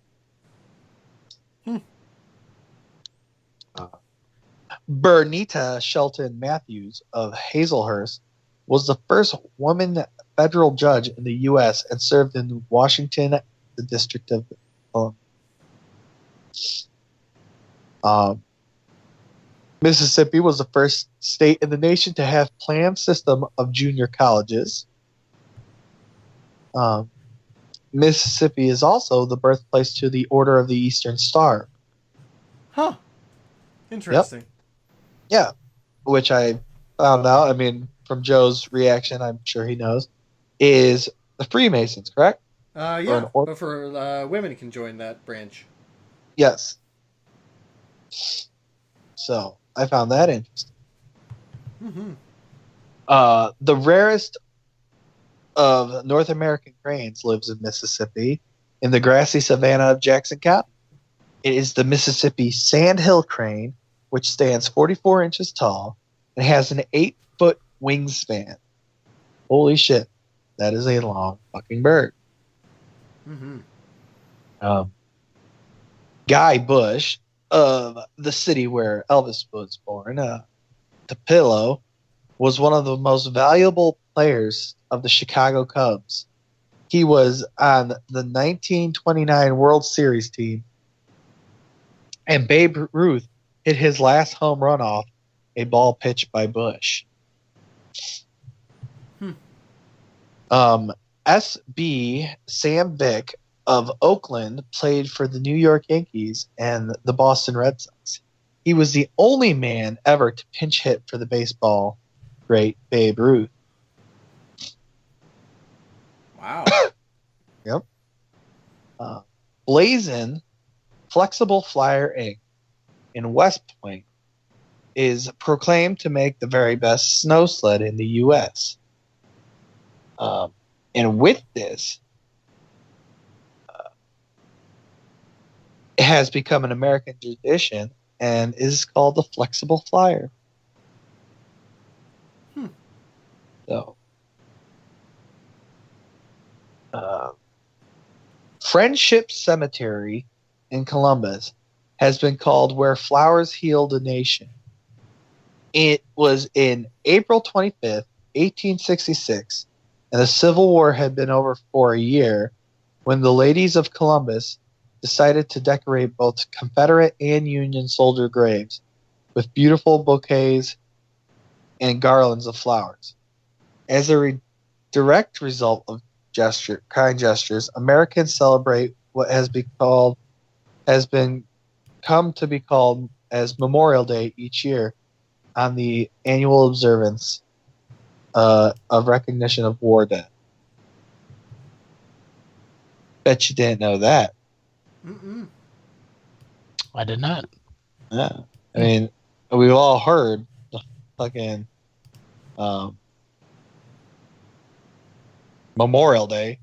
Bernita Shelton Matthews of Hazelhurst was the first woman federal judge in the U.S. and served in Washington, the District of Columbia. Mississippi was the first state in the nation to have planned system of junior colleges. Mississippi is also the birthplace to the Order of the Eastern Star. Huh. Interesting. Yep. Yeah, which I found out, from Joe's reaction, I'm sure he knows, is the Freemasons, correct? Yeah, but for women can join that branch. Yes. So, I found that interesting. Mm-hmm. The rarest of North American cranes lives in Mississippi, in the grassy savanna of Jackson County. It is the Mississippi Sandhill crane, which stands 44 inches tall and has an 8-foot wingspan. Holy shit. That is a long fucking bird. Mm-hmm. Guy Bush of the city where Elvis was born, Tupelo, was one of the most valuable players of the Chicago Cubs. He was on the 1929 World Series team, and Babe Ruth hit his last home run off a ball pitched by Bush. S.B. Sam Vick of Oakland played for the New York Yankees and the Boston Red Sox. He was the only man ever to pinch hit for the baseball great Babe Ruth. Wow. Yep. Blazin' Flexible Flyer Inc. in West Point is proclaimed to make the very best snow sled in the U.S. And with this, it has become an American tradition and is called the Flexible Flyer. So, Friendship Cemetery in Columbus has been called Where Flowers Healed a Nation. It was in April 25th, 1866, and the Civil War had been over for a year when the ladies of Columbus decided to decorate both Confederate and Union soldier graves with beautiful bouquets and garlands of flowers. As a direct result of kind gestures, Americans celebrate what has come to be called as Memorial Day each year on the annual observance of recognition of war dead. Bet you didn't know that. Mm-mm. I did not. Yeah. I mean, we've all heard the fucking Memorial Day,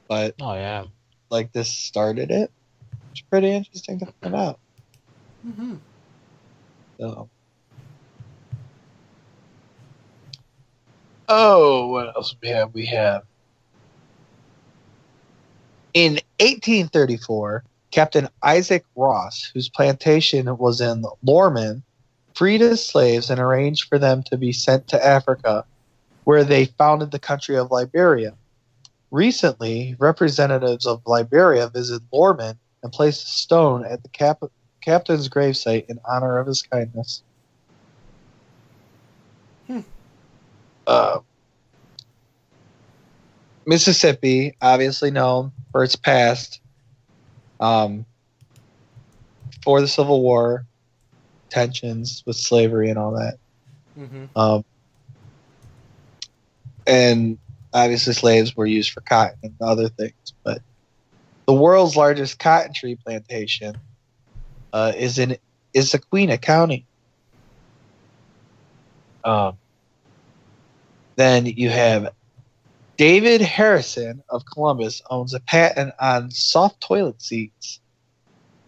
but Oh yeah. like this started it. It's pretty interesting to find out. Mm-hmm. So. Oh, what else we have? We have in 1834, Captain Isaac Ross, whose plantation was in Lorman, freed his slaves and arranged for them to be sent to Africa, where they founded the country of Liberia. Recently, representatives of Liberia visited Lorman and placed a stone at the captain's gravesite in honor of his kindness. Mississippi, obviously known for its past, for the Civil War, tensions with slavery and all that. Mm-hmm. And obviously slaves were used for cotton and other things. But the world's largest cotton tree plantation is in Issaquah County. Then you have David Harrison of Columbus owns a patent on soft toilet seats,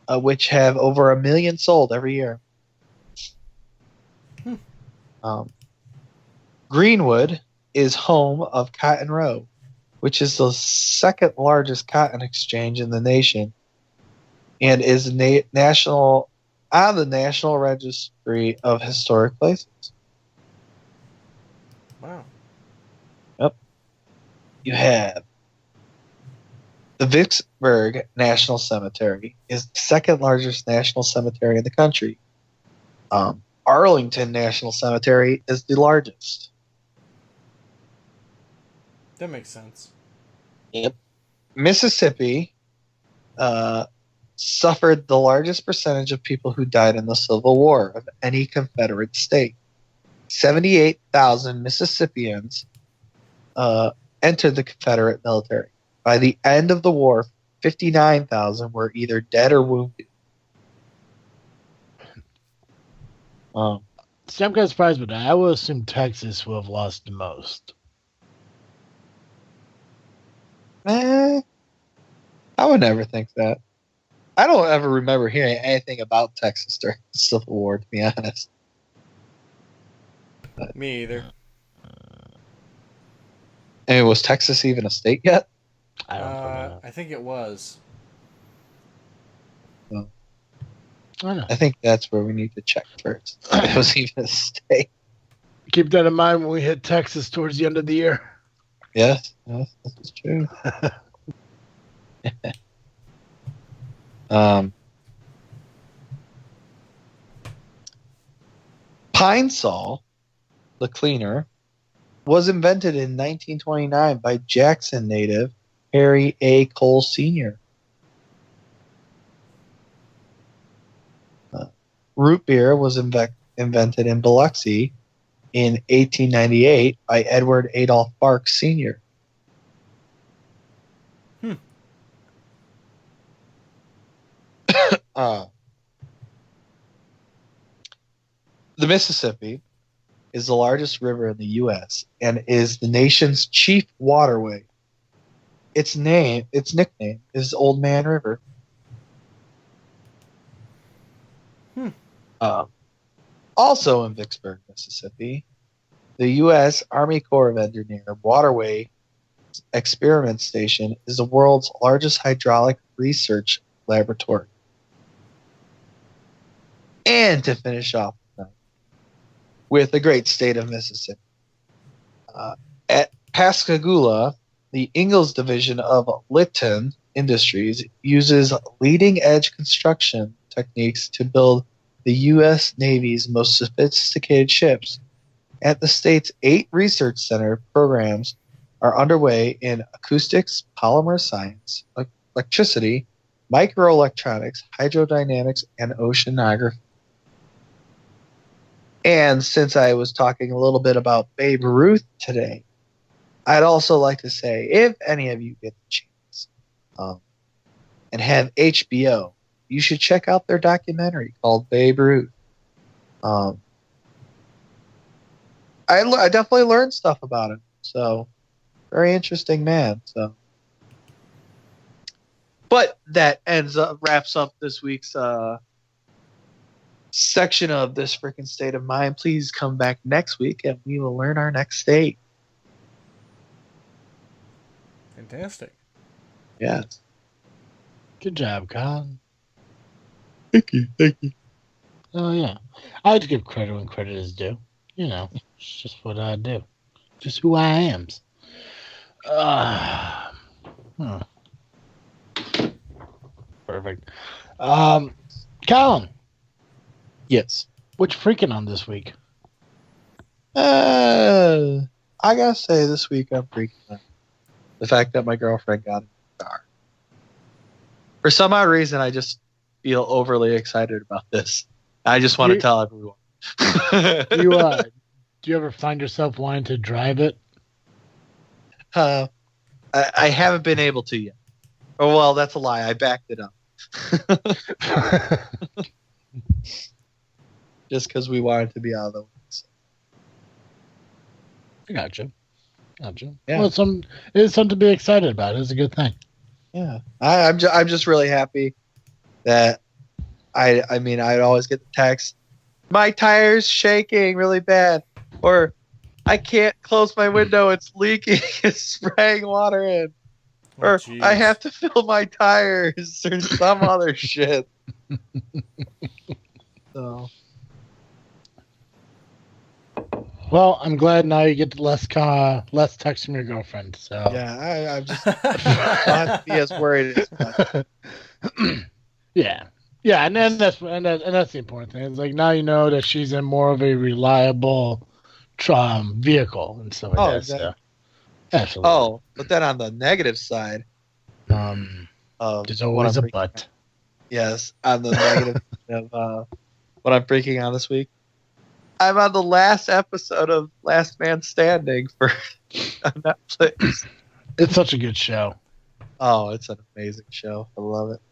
which have over 1 million sold every year. Greenwood is home of Cotton Row, which is the second largest cotton exchange in the nation, and is national on the National Registry of Historic Places. Wow. Yep. You have the Vicksburg National Cemetery is the second largest national cemetery in the country. Arlington National Cemetery is the largest. That makes sense. Yep. Mississippi suffered the largest percentage of people who died in the Civil War of any Confederate state. 78,000 Mississippians entered the Confederate military. By the end of the war, 59,000 were either dead or wounded. See, I'm kind of surprised with that. I would assume Texas will have lost the most. I would never think that. I don't ever remember hearing anything about Texas during the Civil War, to be honest. Me either. And was Texas even a state yet? I don't know. I think it was. Well, I don't know. I think that's where we need to check first. If it was even a state. Keep that in mind when we hit Texas towards the end of the year. Yes, this is true. Pine Sol, the cleaner, was invented in 1929 by Jackson native Harry A. Cole Sr. Root beer was invented in Biloxi in 1898 by Edward Adolph Barks Sr. The Mississippi is the largest river in the U.S. and is the nation's chief waterway. Its nickname is Old Man River. Also in Vicksburg, Mississippi, the U.S. Army Corps of Engineers Waterway Experiment Station is the world's largest hydraulic research laboratory. And to finish off with the great state of Mississippi, at Pascagoula, the Ingalls division of Lytton Industries uses leading-edge construction techniques to build the U.S. Navy's most sophisticated ships. At the state's 8 research center programs are underway in acoustics, polymer science, electricity, microelectronics, hydrodynamics, and oceanography. And since I was talking a little bit about Babe Ruth today, I'd also like to say, if any of you get the chance, and have HBO. You should check out their documentary called Babe Ruth. I definitely learned stuff about him. So, very interesting man. So, but that wraps up this week's section of This Freaking State of Mind. Please come back next week and we will learn our next state. Fantastic. Yes. Good job, Colin. Thank you. Oh, yeah. I like to give credit when credit is due. You know, it's just what I do. Just who I am. Perfect. Colin, Yes. what you freaking on this week? I gotta say, this week I'm freaking out. The fact that my girlfriend got a car. For some odd reason, I just feel overly excited about this. I just want to tell everyone. Do you ever find yourself wanting to drive it? I haven't been able to yet. Oh, well, that's a lie. I backed it up. Just because we wanted to be out of the way. So. I gotcha. Yeah. Well, it's something to be excited about. It's a good thing. Yeah. I'm just really happy that I'd always get the text, my tire's shaking really bad, or I can't close my window, it's leaking, it's spraying water in, or I have to fill my tires or some other shit. So. Well, I'm glad now you get less text from your girlfriend. So yeah, I'm just not to be as worried as much. Yeah, and then that's the important thing. It's like now you know that she's in more of a reliable vehicle and stuff like that. Exactly. So, absolutely. Oh, but then on the negative side, there's always a but. Yes, on the negative of what I'm freaking out this week. I'm on the last episode of Last Man Standing on Netflix. It's such a good show. Oh, it's an amazing show. I love it.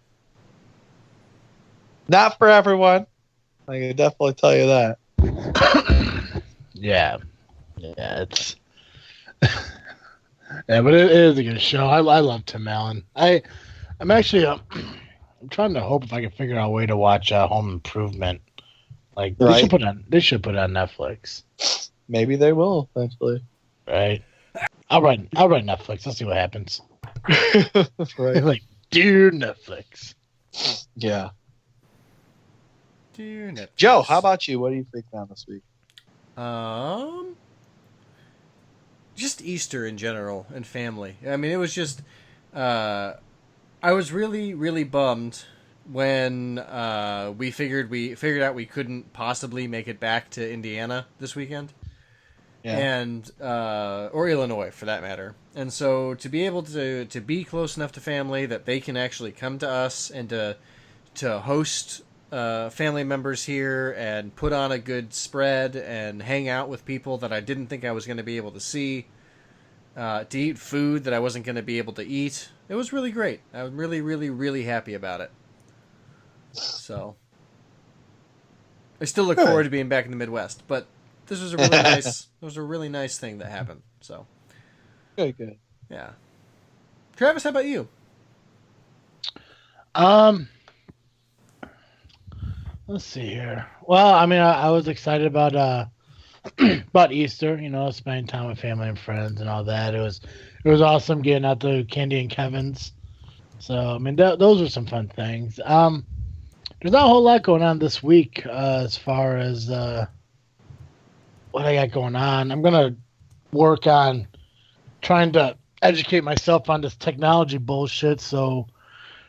Not for everyone. I can definitely tell you that. Yeah, it's yeah, but it is a good show. I love Tim Allen. I'm actually I'm trying to hope if I can figure out a way to watch Home Improvement. Like right. They should put it on Netflix. Maybe they will eventually. Right. I'll write Netflix. Let's see what happens. Right. Like, dear Netflix. Yeah. Dear Netflix. Joe, how about you? What are you freaking out this week? Just Easter in general and family. I mean, it was just I was really, really bummed when we figured out we couldn't possibly make it back to Indiana this weekend. Yeah. And or Illinois for that matter. And so to be able to be close enough to family that they can actually come to us and to host family members here and put on a good spread and hang out with people that I didn't think I was going to be able to see, to eat food that I wasn't going to be able to eat. It was really great. I was really, really, really happy about it. So I still look forward to being back in the Midwest, but this was a really nice thing that happened. So good. Yeah. Travis, how about you? Let's see here. Well, I mean, I was excited about about Easter. You know, spending time with family and friends and all that. It was awesome getting out to Candy and Kevin's. So I mean, those were some fun things. There's not a whole lot going on this week as far as what I got going on. I'm gonna work on trying to educate myself on this technology bullshit so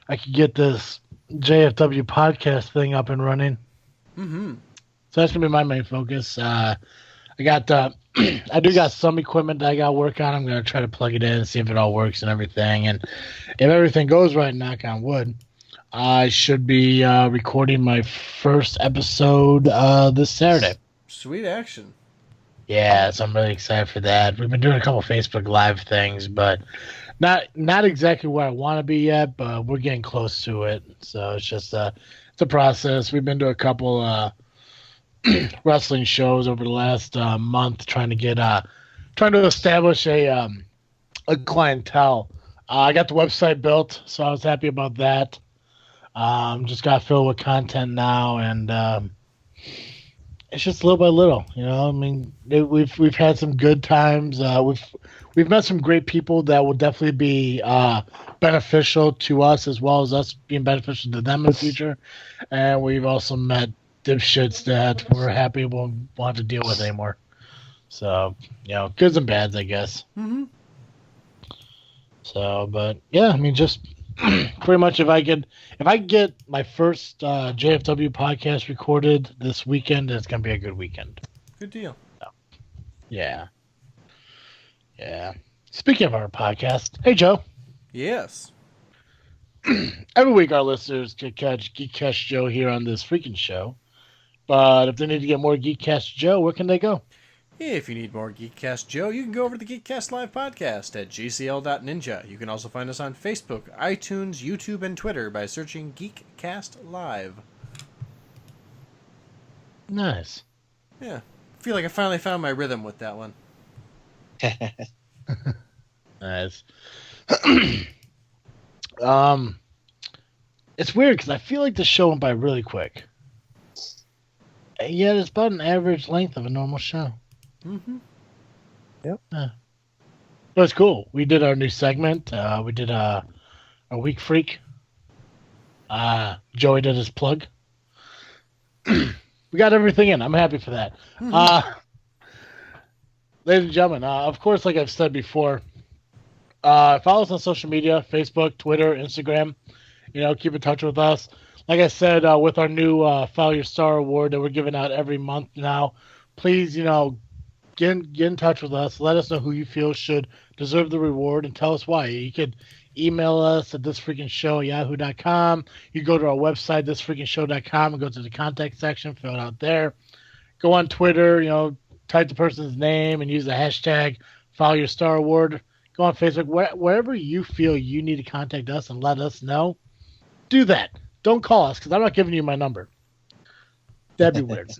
I could get this JFW podcast thing up and running. Mm-hmm. So that's gonna be my main focus. I got I do got some equipment that I got to work on. I'm gonna try to plug it in and see if it all works and everything. And if everything goes right, knock on wood, I should be recording my first episode this Saturday. Sweet action. Yeah, so I'm really excited for that. We've been doing a couple Facebook Live things, but not exactly where I want to be yet, but we're getting close to it. So it's just it's a process. We've been to a couple wrestling shows over the last month, trying to establish a clientele. I got the website built, so I was happy about that. Just got filled with content now, and it's just little by little. I mean, we've had some good times. We've met some great people that will definitely be beneficial to us, as well as us being beneficial to them in the future. And we've also met dipshits that we're happy we won't want to deal with anymore. So, goods and bads, I guess. Mm-hmm. So, but yeah, I mean, just pretty much if I get my first JFW podcast recorded this weekend, it's gonna be a good weekend. Good deal. So, yeah. Speaking of our podcast, hey Joe. Yes. Every week our listeners can catch Geek Cast Joe here on this freaking show. But if they need to get more Geek Cast Joe, where can they go? If you need more Geek Cast Joe, you can go over to the Geek Cast Live podcast at gcl.ninja. You can also find us on Facebook, iTunes, YouTube, and Twitter by searching Geek Cast Live. Nice. Yeah. I feel like I finally found my rhythm with that one. Nice. It's weird because I feel like the show went by really quick. And yet it's about an average length of a normal show. Mm-hmm. Yep. But it's cool. We did our new segment. We did a Week Freak. Joey did his plug. We got everything in. I'm happy for that. Mm-hmm. Ladies and gentlemen, of course, like I've said before, follow us on social media, Facebook, Twitter, Instagram. Keep in touch with us. Like I said, with our new Follow Your Star Award that we're giving out every month now, please, get in touch with us. Let us know who you feel should deserve the reward and tell us why. You could email us at thisfreakinshow@yahoo.com. You go to our website, thisfreakinshow.com, and go to the contact section, fill it out there. Go on Twitter, type the person's name and use the hashtag Follow Your Star Award. Go on Facebook, wherever you feel you need to contact us and let us know. Do that. Don't call us because I'm not giving you my number. That'd be weird.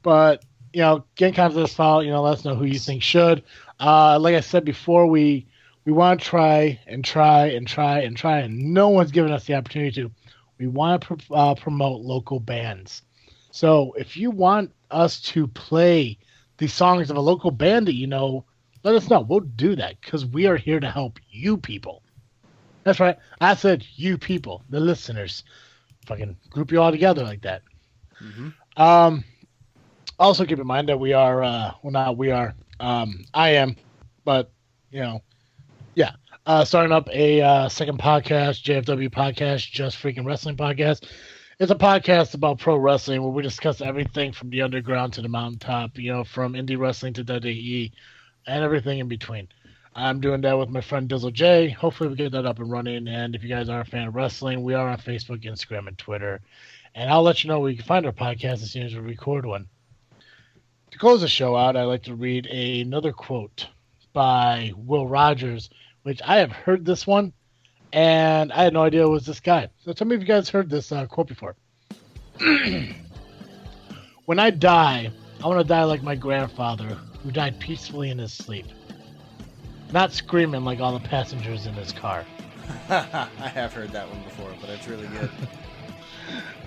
But, get in contact with us, follow, let us know who you think should. Like I said before, we want to try, and no one's given us the opportunity to. We want to promote local bands. So if you want us to play the songs of a local band that let us know. We'll do that because we are here to help you people. That's right. I said you people, the listeners. Fucking group you all together like that. Mm-hmm. Also keep in mind that we are, I am, but, starting up a second podcast, JFW podcast, Just Freaking Wrestling Podcast. It's a podcast about pro wrestling where we discuss everything from the underground to the mountaintop, from indie wrestling to WWE and everything in between. I'm doing that with my friend Dizzle J. Hopefully we get that up and running. And if you guys are a fan of wrestling, we are on Facebook, Instagram, and Twitter. And I'll let you know where you can find our podcast as soon as we record one. To close the show out, I'd like to read another quote by Will Rogers, which I have heard this one, and I had no idea it was this guy. So tell me if you guys heard this quote before. When I die, I want to die like my grandfather, who died peacefully in his sleep. Not screaming like all the passengers in his car. I have heard that one before, but it's really good.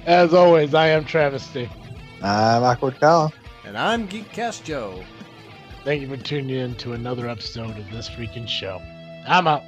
As always, I am Travesty. I'm Awkward Colin. And I'm Geek Cast Joe. Thank you for tuning in to another episode of This Freaking Show. I'm out.